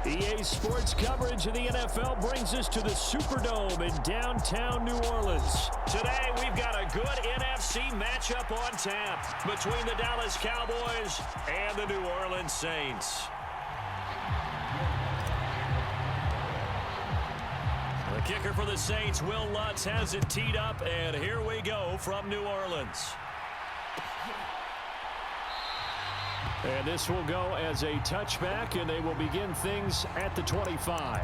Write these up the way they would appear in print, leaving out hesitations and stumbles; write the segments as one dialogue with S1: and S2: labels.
S1: EA Sports coverage of the NFL brings us to the Superdome in downtown New Orleans. Today, we've got a good NFC matchup on tap between the Dallas Cowboys and the New Orleans Saints. The kicker for the Saints, Will Lutz, has it teed up, and here we go from New Orleans. And this will go as a touchback, and they will begin things at the 25.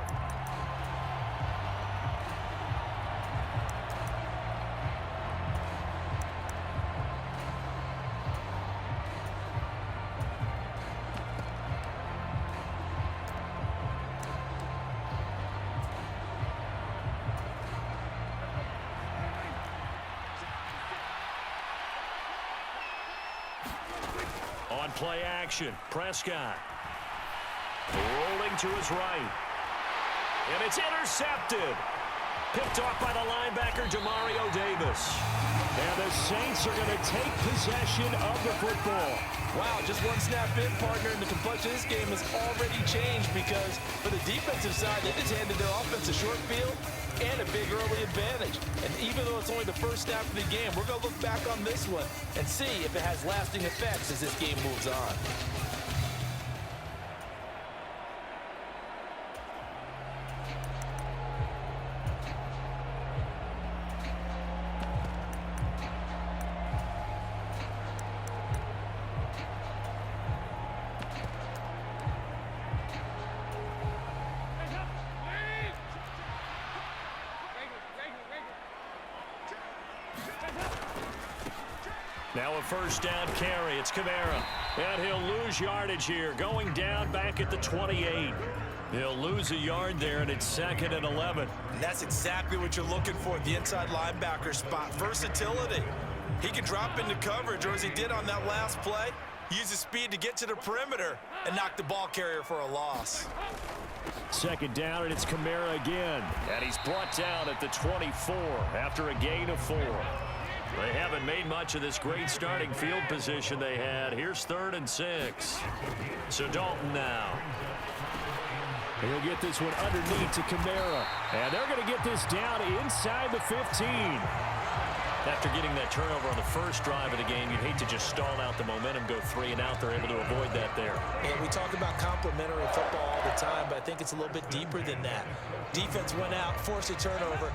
S1: On play action, Prescott rolling to his right, and it's intercepted. Picked off by the linebacker, Demario Davis. And the Saints are going to take possession of the football.
S2: Wow, just one snap in, partner, and the complexion of this game has already changed because for the defensive side, they just handed their offense a short field and a big early advantage. And even though it's only the first snap of the game, we're going to look back on this one and see if it has lasting effects as this game moves on.
S1: Now a first down carry. It's Kamara. And he'll lose yardage here. Going down back at the 28. He'll lose a yard there, and it's 2nd and 11.
S2: And that's exactly what you're looking for at the inside linebacker spot. Versatility. He can drop into coverage, or as he did on that last play, use his speed to get to the perimeter and knock the ball carrier for a loss.
S1: 2nd down, and it's Kamara again. And he's brought down at the 24 after a gain of 4. They haven't made much of this great starting field position they had. Here's 3rd and 6. So Dalton now. He'll get this one underneath to Kamara. And they're going to get this down inside the 15. After getting that turnover on the first drive of the game, you'd hate to just stall out the momentum, go 3 and out. They're able to avoid that there.
S2: And we talk about complementary football all the time, but I think it's a little bit deeper than that. Defense went out, forced a turnover,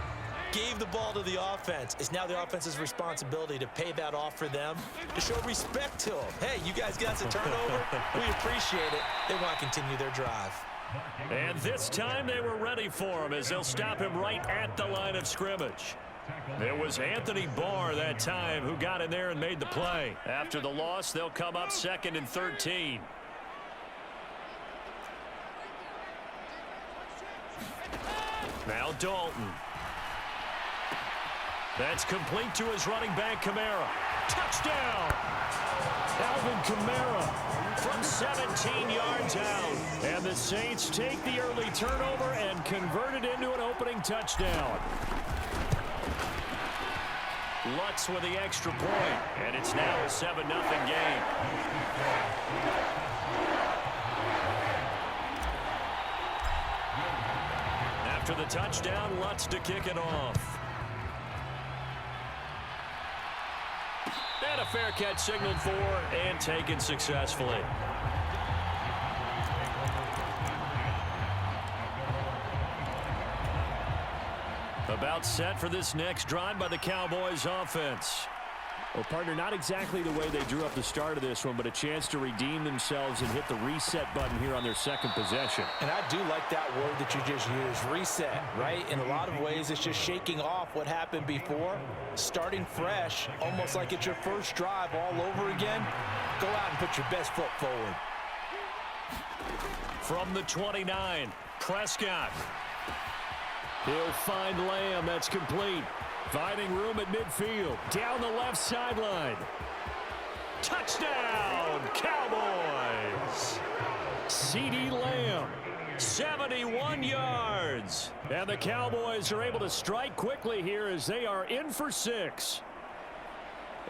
S2: gave the ball to the offense. It's now the offense's responsibility to pay that off for them, to show respect to them. Hey, you guys got a turnover. We appreciate it. They want to continue their drive.
S1: And this time they were ready for him as they'll stop him right at the line of scrimmage. It was Anthony Barr that time who got in there and made the play. After the loss, they'll come up 2nd and 13. Now Dalton. That's complete to his running back, Kamara. Touchdown! Alvin Kamara from 17 yards out. And the Saints take the early turnover and convert it into an opening touchdown. Lutz with the extra point, and it's now a 7-0 game. After the touchdown, Lutz to kick it off. And a fair catch signaled for and taken successfully. About set for this next drive by the Cowboys offense. Well, partner, not exactly the way they drew up the start of this one, but a chance to redeem themselves and hit the reset button here on their second possession.
S2: And I do like that word that you just used, reset, right? In a lot of ways, it's just shaking off what happened before, starting fresh, almost like it's your first drive all over again. Go out and put your best foot forward.
S1: From the 29, Prescott. He'll find Lamb. That's complete. Finding room at midfield. Down the left sideline. Touchdown, Cowboys. CeeDee Lamb, 71 yards. And the Cowboys are able to strike quickly here as they are in for 6.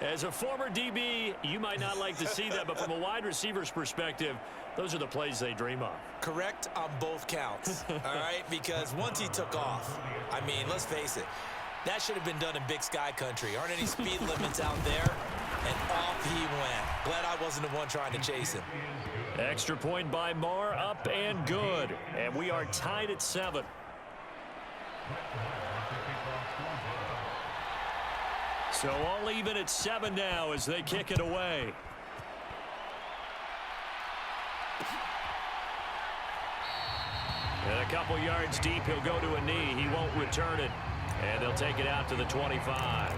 S1: As a former DB, you might not like to see that, but from a wide receiver's perspective, those are the plays they dream of.
S2: Correct on both counts, all right? Because once he took off, I mean, let's face it, that should have been done in Big Sky country. Aren't any speed limits out there? And off he went. Glad I wasn't the one trying to chase him.
S1: Extra point by Marr, up and good. And we are tied at 7. So all even at 7 now as they kick it away. And a couple yards deep, he'll go to a knee. He won't return it. And they'll take it out to the 25.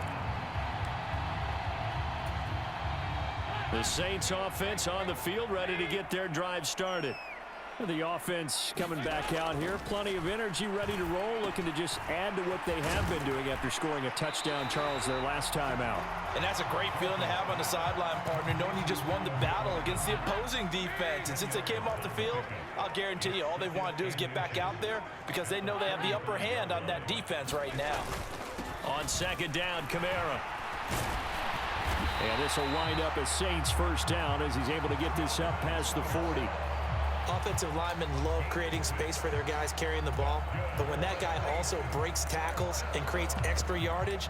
S1: The Saints offense on the field, ready to get their drive started. The offense coming back out here. Plenty of energy, ready to roll, looking to just add to what they have been doing after scoring a touchdown, Charles, their last time out.
S2: And that's a great feeling to have on the sideline, partner, knowing you just won the battle against the opposing defense. And since they came off the field, I'll guarantee you all they want to do is get back out there because they know they have the upper hand on that defense right now.
S1: On second down, Kamara. And this will wind up as Saints first down as he's able to get this up past the 40.
S2: Offensive linemen love creating space for their guys carrying the ball, but when that guy also breaks tackles and creates extra yardage,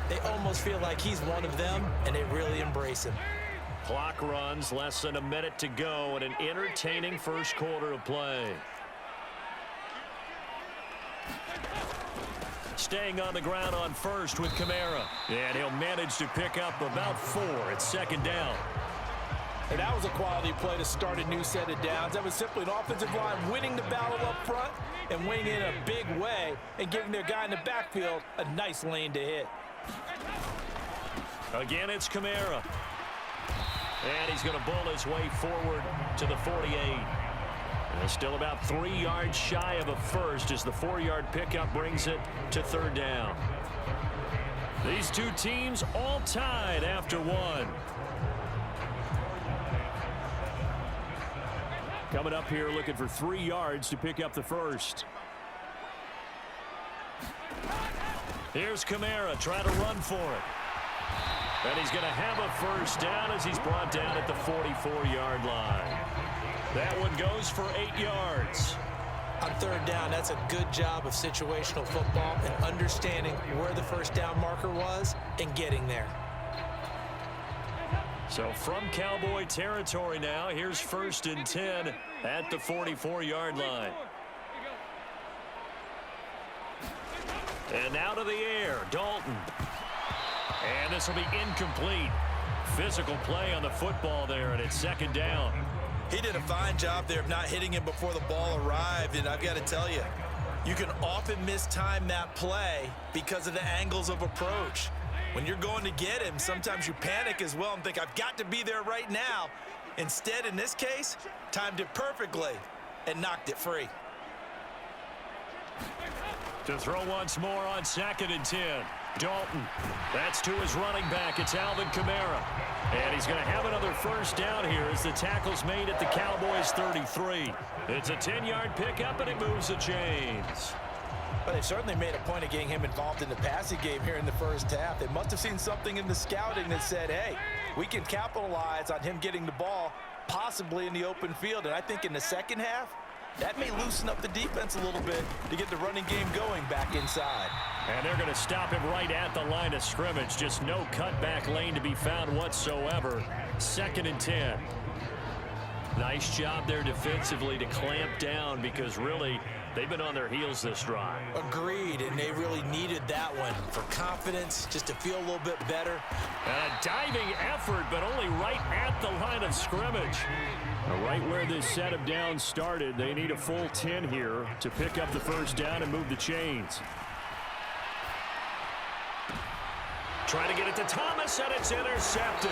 S2: they almost feel like he's one of them, and they really embrace him.
S1: Clock runs, less than a minute to go, and an entertaining first quarter of play. Staying on the ground on first with Kamara, and he'll manage to pick up about 4 at second down.
S2: And that was a quality play to start a new set of downs. That was simply an offensive line winning the battle up front and winning in a big way and giving their guy in the backfield a nice lane to hit.
S1: Again, it's Kamara. And he's going to bull his way forward to the 48. And still about 3 yards shy of a first as the 4-yard pickup brings it to third down. These two teams all tied after 1. Coming up here looking for 3 yards to pick up the first. Here's Kamara trying to run for it. And he's going to have a first down as he's brought down at the 44-yard line. That one goes for 8 yards.
S2: On third down, that's a good job of situational football and understanding where the first down marker was and getting there.
S1: So from Cowboy territory now, here's 1st and 10 at the 44-yard line. And now to the air, Dalton. And this will be incomplete. Physical play on the football there, and it's second down.
S2: He did a fine job there of not hitting him before the ball arrived, and I've got to tell you, you can often mistime that play because of the angles of approach. When you're going to get him, sometimes you panic as well and think, I've got to be there right now. Instead, in this case, timed it perfectly and knocked it free.
S1: To throw once more on 2nd and 10. Dalton. That's to his running back. It's Alvin Kamara. And he's going to have another first down here as the tackle's made at the Cowboys' 33. It's a 10-yard pickup, and it moves the chains.
S2: But they certainly made a point of getting him involved in the passing game here in the first half. They must have seen something in the scouting that said, hey, we can capitalize on him getting the ball possibly in the open field. And I think in the second half, that may loosen up the defense a little bit to get the running game going back inside.
S1: And they're going to stop him right at the line of scrimmage. Just no cutback lane to be found whatsoever. 2nd and 10. Nice job there defensively to clamp down because really they've been on their heels this drive.
S2: Agreed, and they really needed that one for confidence, just to feel a little bit better.
S1: A diving effort, but only right at the line of scrimmage. Right where this set of downs started, they need a full 10 here to pick up the first down and move the chains. Trying to get it to Thomas, and it's intercepted.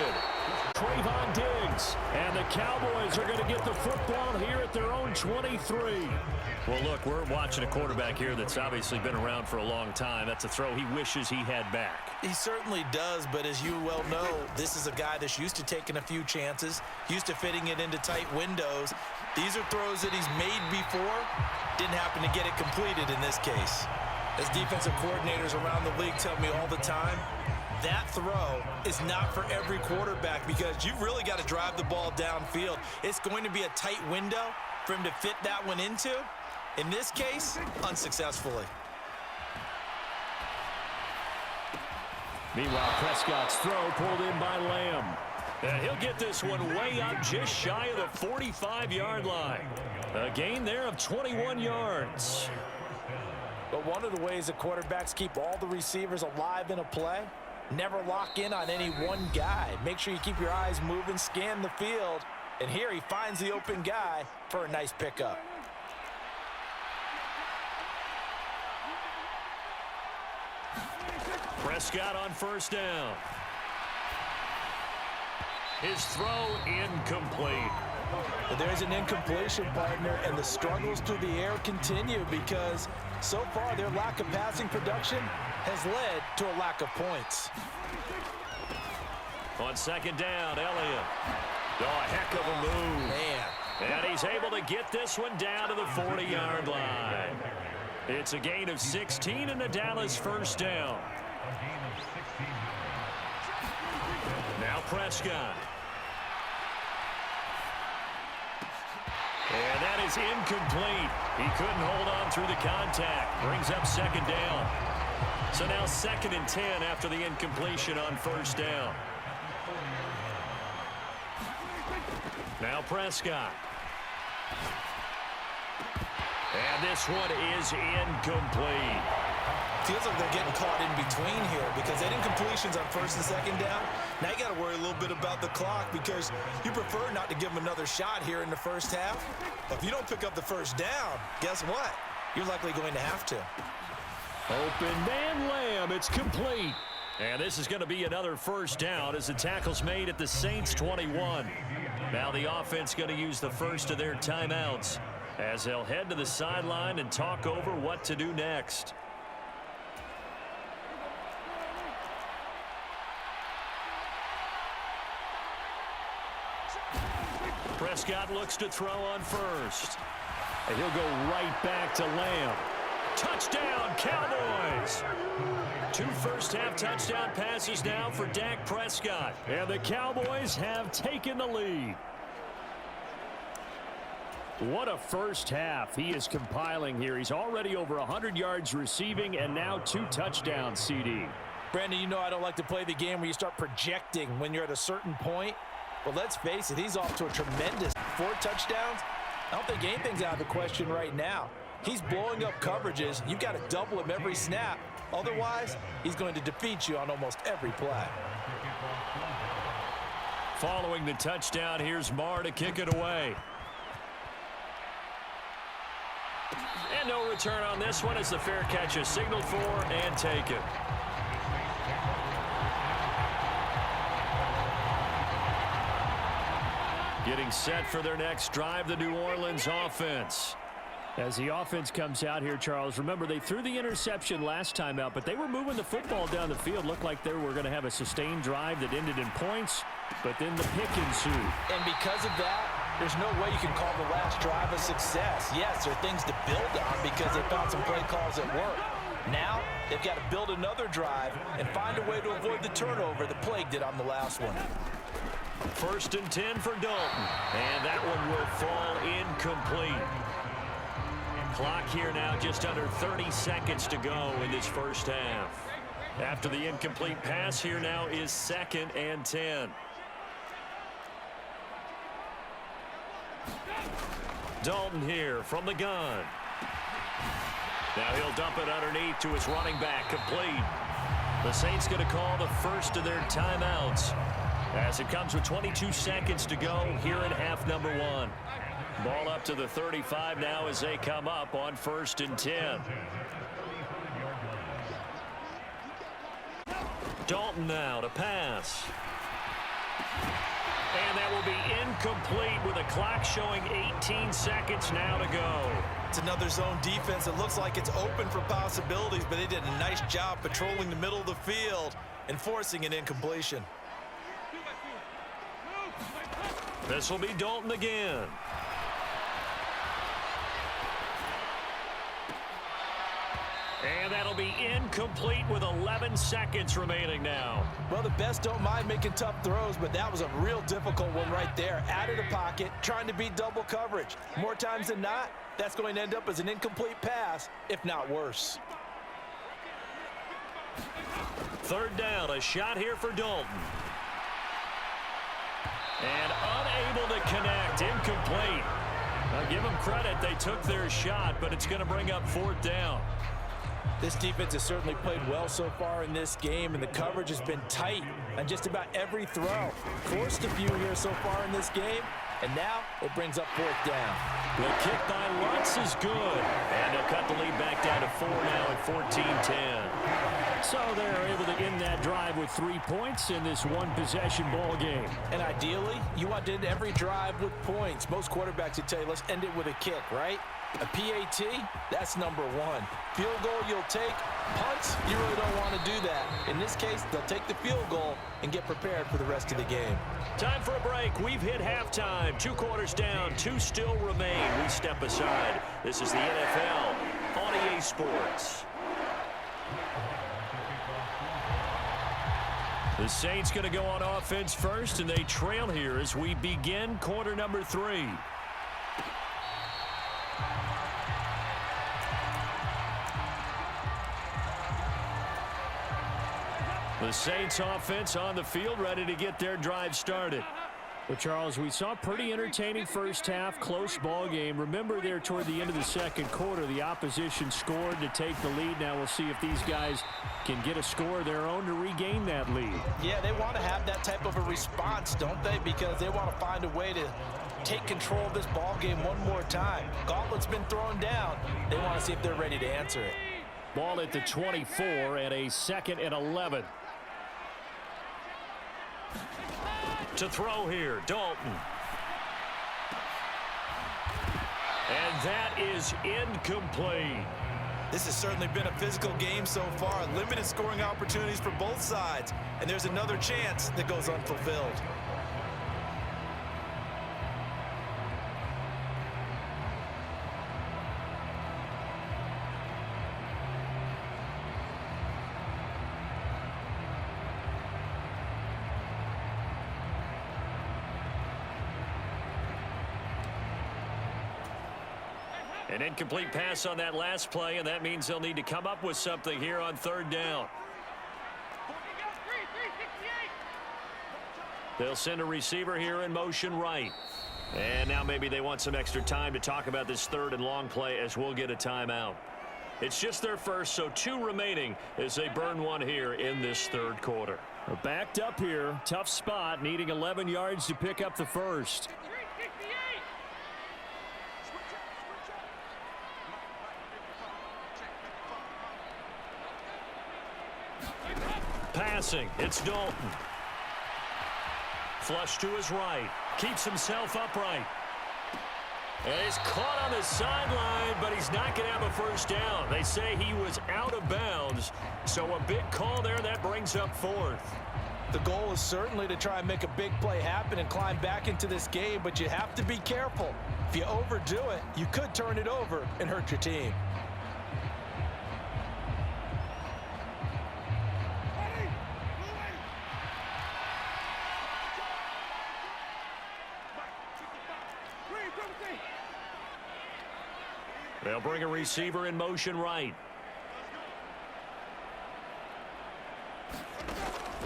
S1: Trayvon Diggs, and the Cowboys are going to get the football here at their own 23. Well, look, we're watching a quarterback here that's obviously been around for a long time. That's a throw he wishes he had back.
S2: He certainly does, but as you well know, this is a guy that's used to taking a few chances, used to fitting it into tight windows. These are throws that he's made before, didn't happen to get it completed in this case. As defensive coordinators around the league tell me all the time, that throw is not for every quarterback because you've really got to drive the ball downfield. It's going to be a tight window for him to fit that one into. In this case, unsuccessfully.
S1: Meanwhile, Prescott's throw pulled in by Lamb. And he'll get this one way up just shy of the 45-yard line. A gain there of 21 yards.
S2: But one of the ways the quarterbacks keep all the receivers alive in a play, never lock in on any one guy. Make sure you keep your eyes moving, scan the field. And here he finds the open guy for a nice pickup.
S1: Prescott on first down. His throw incomplete.
S2: But there's an incompletion, partner, and the struggles through the air continue because so far their lack of passing production has led to a lack of points.
S1: On second down, Elliott. Oh, a heck of a move.
S2: Man.
S1: And he's able to get this one down to the 40-yard line. It's a gain of 16 and a Dallas first down. Now Prescott. And that is incomplete. He couldn't hold on through the contact. Brings up second down. So now 2nd and 10 after the incompletion on first down. Now Prescott. And this one is incomplete.
S2: Feels like they're getting caught in between here because that incompletion's on 1st and 2nd down. Now you got to worry a little bit about the clock because you prefer not to give them another shot here in the first half. But if you don't pick up the first down, guess what? You're likely going to have to.
S1: Open man Lamb. It's complete. And this is going to be another first down as the tackle's made at the Saints 21. Now the offense going to use the first of their timeouts as they'll head to the sideline and talk over what to do next. Prescott looks to throw on first. And he'll go right back to Lamb. Touchdown, Cowboys! 2 first-half touchdown passes now for Dak Prescott. And the Cowboys have taken the lead. What a first half he is compiling here. He's already over 100 yards receiving and now 2 touchdowns, CD.
S2: Brandon, you know I don't like to play the game where you start projecting when you're at a certain point. But let's face it, he's off to a tremendous 4 touchdowns. I don't think anything's out of the question right now. He's blowing up coverages. You've got to double him every snap. Otherwise, he's going to defeat you on almost every play.
S1: Following the touchdown, here's Marr to kick it away. And no return on this one as the fair catch is signaled for and taken. Getting set for their next drive, the New Orleans offense. As the offense comes out here, Charles, remember they threw the interception last time out, but they were moving the football down the field. Looked like they were going to have a sustained drive that ended in points, but then the pick ensued.
S2: And because of that, there's no way you can call the last drive a success. Yes, there are things to build on because they found some play calls that work. Now, they've got to build another drive and find a way to avoid the turnover the Plague did on the last one.
S1: 1st and 10 for Dalton. And that one will fall incomplete. Clock here now just under 30 seconds to go in this first half. After the incomplete pass, here now is 2nd and 10. Dalton here from the gun. Now he'll dump it underneath to his running back, complete. The Saints going to call the first of their timeouts as it comes with 22 seconds to go here in half number 1. Ball up to the 35 now as they come up on 1st and 10. Dalton now to pass. And that will be incomplete with a clock showing 18 seconds now to go.
S2: It's another zone defense. It looks like it's open for possibilities, but they did a nice job patrolling the middle of the field and forcing an incompletion.
S1: This will be Dalton again. And that'll be incomplete with 11 seconds remaining now.
S2: Well, the best don't mind making tough throws, but that was a real difficult one right there. Out of the pocket, trying to beat double coverage. More times than not, that's going to end up as an incomplete pass, if not worse.
S1: Third down, a shot here for Dalton. And unable to connect, incomplete. I'll give them credit, they took their shot, but it's going to bring up fourth down.
S2: This defense has certainly played well so far in this game, and the coverage has been tight on just about every throw. Forced a few here so far in this game, and now it brings up fourth down.
S1: The kick by Lutz is good, and they'll cut the lead back down to 4 now at 14-10. So they're able to end that drive with 3 points in this one-possession ball game.
S2: And ideally, you want to end every drive with points. Most quarterbacks would tell you, let's end it with a kick, right? A PAT, that's number one. Field goal you'll take. Punts, you really don't want to do that. In this case, they'll take the field goal and get prepared for the rest of the game.
S1: Time for a break. We've hit halftime. 2 quarters down, 2 still remain. We step aside. This is the NFL on EA Sports. The Saints going to go on offense first, and they trail here as we begin quarter number 3. The Saints offense on the field, ready to get their drive started. Well, Charles, we saw a pretty entertaining first half, close ball game. Remember there toward the end of the second quarter, the opposition scored to take the lead. Now we'll see if these guys can get a score of their own to regain that lead.
S2: Yeah, they want to have that type of a response, don't they? Because they want to find a way to take control of this ball game one more time. Gauntlet's been thrown down. They want to see if they're ready to answer it.
S1: Ball at the 24 and a 2nd and 11. To throw here, Dalton. And that is incomplete.
S2: This has certainly been a physical game so far. Limited scoring opportunities for both sides. And there's another chance that goes unfulfilled.
S1: An incomplete pass on that last play, and that means they'll need to come up with something here on third down. They'll send a receiver here in motion right. And now maybe they want some extra time to talk about this third and long play as we'll get a timeout. It's just their first, so 2 remaining as they burn one here in this third quarter. Backed up here, tough spot, needing 11 yards to pick up the first. Passing, it's Dalton. Flush to his right. Keeps himself upright. And he's caught on the sideline, but he's not going to have a first down. They say he was out of bounds. So a big call there, that brings up 4th.
S2: The goal is certainly to try and make a big play happen and climb back into this game, but you have to be careful. If you overdo it, you could turn it over and hurt your team.
S1: They'll bring a receiver in motion right.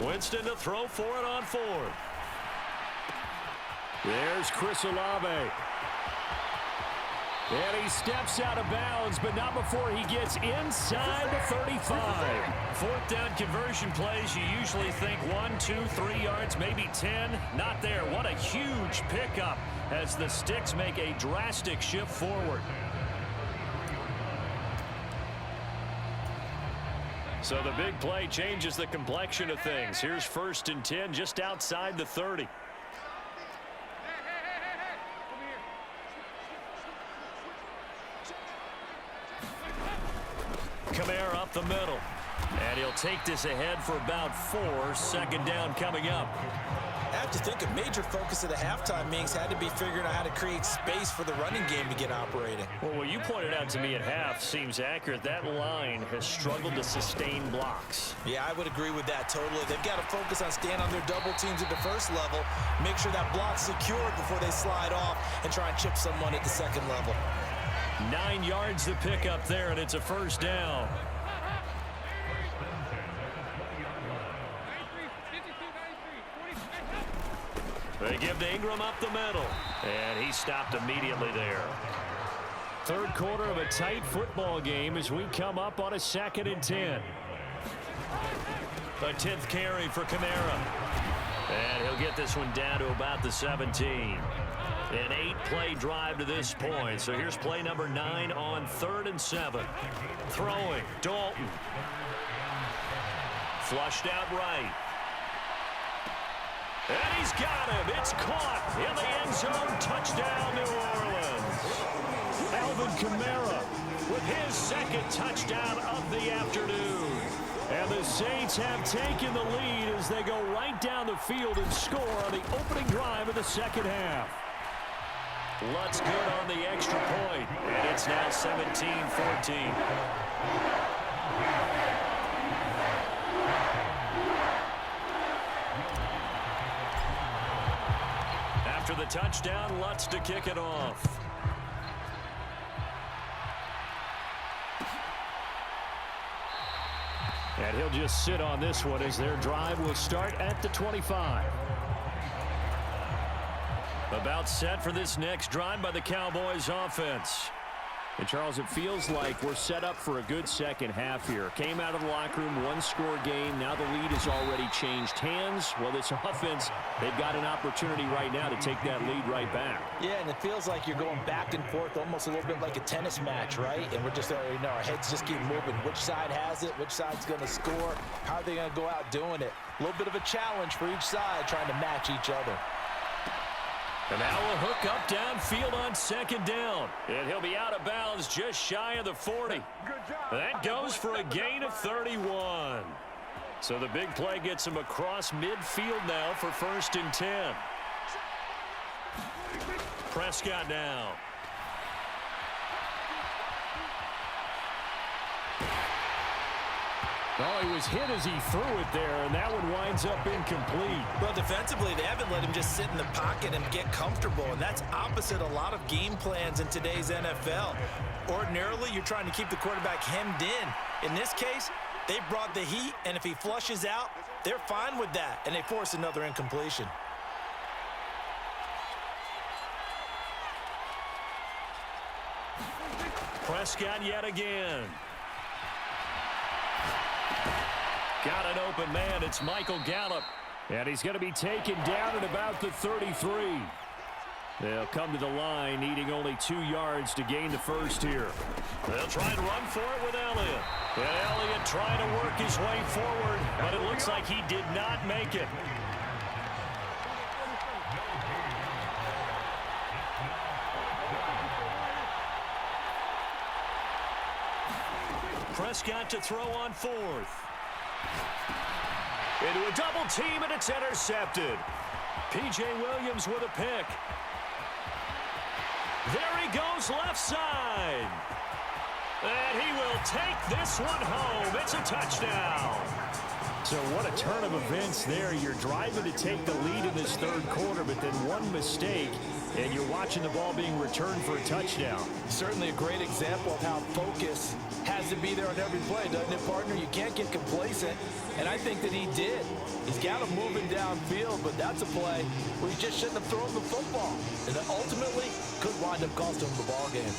S1: Winston to throw for it on 4th. There's Chris Olave. And he steps out of bounds, but not before he gets inside the 35. 4th down conversion plays, you usually think 1, 2, 3 yards, maybe 10. Not there. What a huge pickup as the Sticks make a drastic shift forward. So the big play changes the complexion of things. Here's 1st and 10 just outside the 30. Kamara up the middle. And he'll take this ahead for about 4. Second down coming up.
S2: I have to think a major focus of the halftime meetings had to be figuring out how to create space for the running game to get operating.
S1: Well, what you pointed out to me at half seems accurate. That line has struggled to sustain blocks.
S2: Yeah, I would agree with that totally. They've got to focus on staying on their double teams at the first level, make sure that block's secured before they slide off and try and chip someone at the second level.
S1: 9 yards to pick up there, and it's a first down. They give to Ingram up the middle, and he stopped immediately there. Third quarter of a tight football game as we come up on a 2nd and 10. The 10th carry for Kamara. And he'll get this one down to about the 17. An 8-play drive to this point. So here's play number 9 on 3rd and 7. Throwing, Dalton. Flushed out right. And he's got him. It's caught in the end zone. Touchdown, New Orleans. Alvin Kamara with his 2nd touchdown of the afternoon. And the Saints have taken the lead as they go right down the field and score on the opening drive of the second half. Lutz good on the extra point, and it's now 17-14. After the touchdown, Lutz to kick it off. And he'll just sit on this one as their drive will start at the 25. About set for this next drive by the Cowboys offense. And Charles, it feels like we're set up for a good second half here. Came out of the locker room, 1-score game. Now the lead has already changed hands. Well, this offense, they've got an opportunity right now to take that lead right back.
S2: Yeah, and it feels like you're going back and forth almost a little bit like a tennis match, right? And we're just, our heads just keep moving. Which side has it? Which side's going to score? How are they going to go out doing it? A little bit of a challenge for each side trying to match each other.
S1: And now a hook up downfield on 2nd down. And he'll be out of bounds just shy of the 40. That goes for a gain of 31. So the big play gets him across midfield now for 1st and 10. Prescott now. Oh, he was hit as he threw it there, and that one winds up incomplete.
S2: Well, defensively, they haven't let him just sit in the pocket and get comfortable, and that's opposite a lot of game plans in today's NFL. Ordinarily, you're trying to keep the quarterback hemmed in. In this case, they brought the heat, and if he flushes out, they're fine with that, and they force another incompletion.
S1: Prescott yet again. Got an open man. It's Michael Gallup. And he's going to be taken down at about the 33. They'll come to the line, needing only 2 yards to gain the first here. They'll try and run for it with Elliott. And Elliott trying to work his way forward, but it looks like he did not make it. Prescott to throw on 4th. Into a double team, and it's intercepted. P.J. Williams with a pick. There he goes left side. And he will take this one home. It's a touchdown. So what a turn of events there. You're driving to take the lead in this third quarter, but then one mistake, and you're watching the ball being returned for a touchdown.
S2: Certainly a great example of how focus has to be there on every play, doesn't it, partner? You can't get complacent, and I think that he did. He's got him moving downfield, but that's a play where he just shouldn't have thrown the football, and it ultimately could wind up costing him the ball game.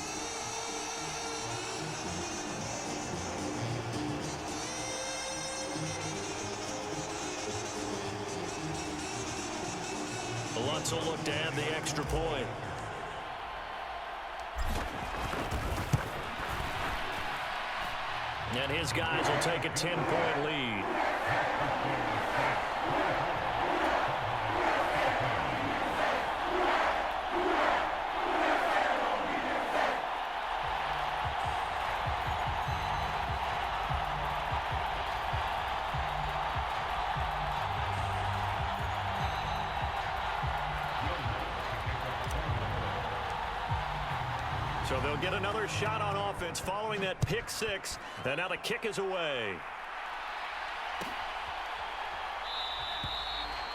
S1: Lutz will look to add the extra point. And his guys will take a 10-point lead. So they'll get another shot on offense following that pick six. And now the kick is away.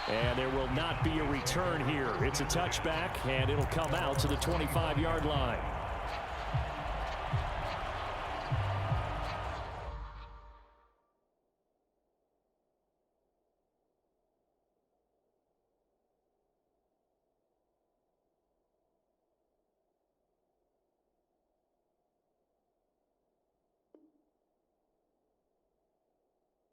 S3: And there will not be a return here. It's a touchback, and it'll come out to the 25-yard line.